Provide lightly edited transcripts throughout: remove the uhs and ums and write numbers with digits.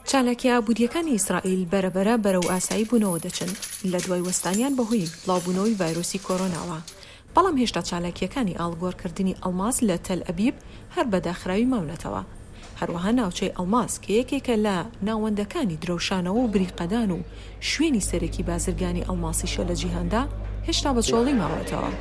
چالاکی ئابوووریەکانی ئیسرائیل بەرەبەرە بەرەو ئاسایی بوونەوە دەچن لە دوای وەستانیان بەهۆی بڵاوبوونەوەی ڤایرۆسی کۆرۆناوە. بەڵام هێشتا چالاکیەکانی ئاڵگۆڕکردنی ئەڵماس لە تەل ئەبیب هەر بەداخراوی ماونەتەوە. هەروەها ناوچەی ئەڵماس کە یەکێکە لە ناوەندەکانی درەوشانەوە و بریقەدان و شوێنی سەرەکی بازرگانی ئەڵماسیشە لە جیهاندا هێشتا بەچۆڵی ماوەتەوە.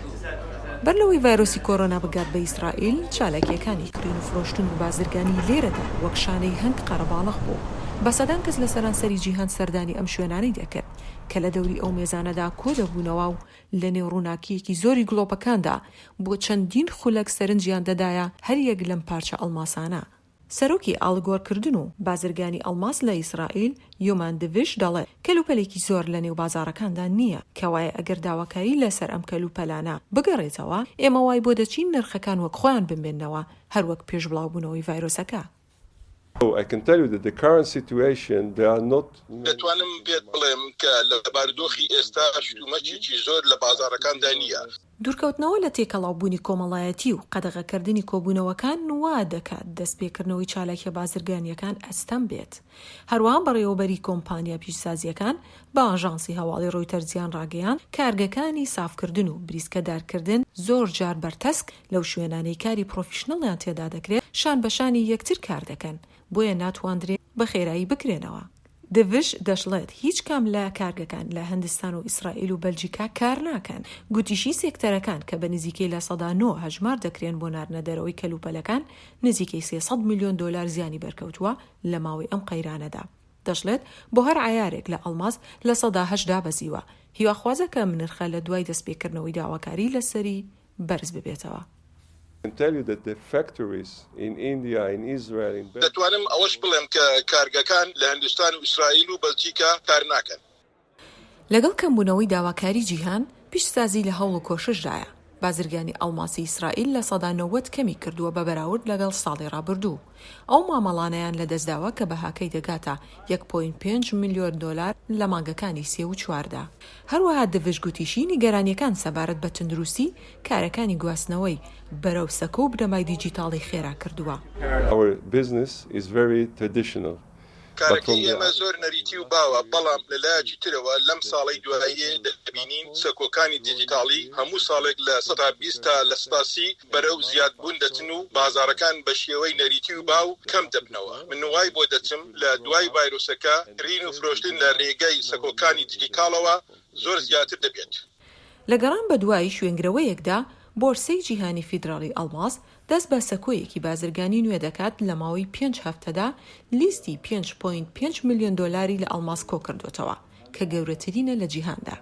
بەر لەوەی ڤایرۆسی کۆرۆنا بگات بە ئیسرائیل، چالاکیەکانی کڕین و فرۆشتن و بازرگانی لێرەدا وەک شانەی هەنگ قەرەباڵغ بوو. بە سەدان کەس لە سەرانسەری جیهان سەردانی ئەم شوێنانەی دەکرد کە لە دەوری ئەو مێزانەدا کۆ دەبوونەوە و لە نێو ڕووناکیەکی زۆری گڵۆپەکاندا بۆ چەندین خولەک سەرنجیان دەدایە هەر یەک لەم پارچە ئەڵماسانە. سەرۆکی ئاڵگۆڕکردن و بازرگانی ئەڵماس لە ئیسرائیل یۆمان دڤش دەڵێت کەلوپەلێکی زۆر لە نێو بازاڕەکاندا نییە کەوایە ئەگەر داواکاری لەسەر ئەم کەلوپەلانە بگەڕێتەوە ئێمە وای بۆ دەچین نرخەکان وەک خۆیان بمێننەوە هەروەک پێش بڵاوبوونەوەی ڤایرۆسەکە. I can tell you that the current situation they are not. دەتوانم پێت بڵێم کە لە بارودۆخی ئێستا شتومەچێکی زۆر لە بازاڕەکاندا نییە. دوورکەوتنەوە لە تێکەڵاوبوونی کۆمەڵایەتی و قەدەغەکردنی کۆبوونەوەکان وا دەکات دەستپێکردنەوەی چالاکیە بازرگانیەکان ئەستەم بێت. هەروەها بەڕێوەبەری کۆمپانیا پیشسازیەکان بە ئاژانسی هەواڵی ڕۆیتەرزیان ڕاگەیاند کارگەکانی سافکردن و بریسکەدارکردن زۆر جار بەرتەسک لەو شوێنانەی کاری پرۆفیشنەڵیان تێدا دەکرێت شان بەشانی یەکتر کار دەکەن بۆیە ناتواندرێت بە خێرایی بکرێنەوە. دڤش دەشڵێت هیچ کام لە کارگەکان لە هەندستان و ئیسرائیل و بەلجیکا کار ناکەن. گوتیشی سێکتەرەکان کە بە نزیکەی لە 9 هەژمار دەکرێن بۆ ناردنە دەرەوەی کەلوپەلەکان نزیکەی 300 میلیۆن دۆلار زیانی بەرکەوتووە لە ماوەی ئەم قەیرانەدا. دەشڵێت بۆ هەر عیارێک لە ئەڵماس لە 180 بەزیوە. هیواخوازە کە نرخە لە دوای دەستپێکردنەوەی داواکاری لەسەری بەرز ببێتەوە. دەتوانم ئەوەش بڵێم کە کارگەکان لە هەندستان و ئیسرائیل و بەلجیکا کار ناکەن. لەگەڵ کەمبوونەوەی داواکاری جیهان پیشسازی لە هەوڵ و کۆششدایە. بازرگانی ئەڵماسی ئیسرائیل لە 90 کەمی کردووە بە بەراورد لەگەڵ ساڵی ڕابردوو. ئەو مامەڵانەیان لە دەستداوە کە بەهاکەی دەگاتە 1.5 میلیۆن دۆلار لە مانگەکانی 34دا. هەروەها دڤش گوتیشی نیگەرانیەکان سەبارەت بە تەندروستی کارەکانی گواستنەوەی بەرەو سەکە و برەمای دیجیتاڵی خێرا کردووە. کارەکەی ئێمە زۆر نەریتی و باوە، بەڵام لەلایەکی ترەوە لەم ساڵی دواییە دەبینین سەکۆکانی دیجیتاڵی هەموو ساڵێک لە 120 تا لە 130 بەرەو زیادبوون دەچن و بازاڕەکان بە شێوەی نەریتی و باو کەم دەبنەوە. من وای بۆ دەچم لە دوای ڤایرۆسەکە کڕین و فرۆشتن لە ڕێگەی سەکۆکانی دیجیتاڵەوە زۆر زیاتر دەبێت. لە گەڕان بە دوای شوێنگرەوەیەکدا بۆرسەی جیهانی فیدراڵی ئەڵماس دەست بە سەکۆیەکی بازرگانی نوێ دەکات لە ماوەی 5 هەفتەدا لیستی 5.5 میلیۆن دۆلاری لە ئەڵماس کۆ کردوتەوە کە گەورەترینە لە جیهاندا.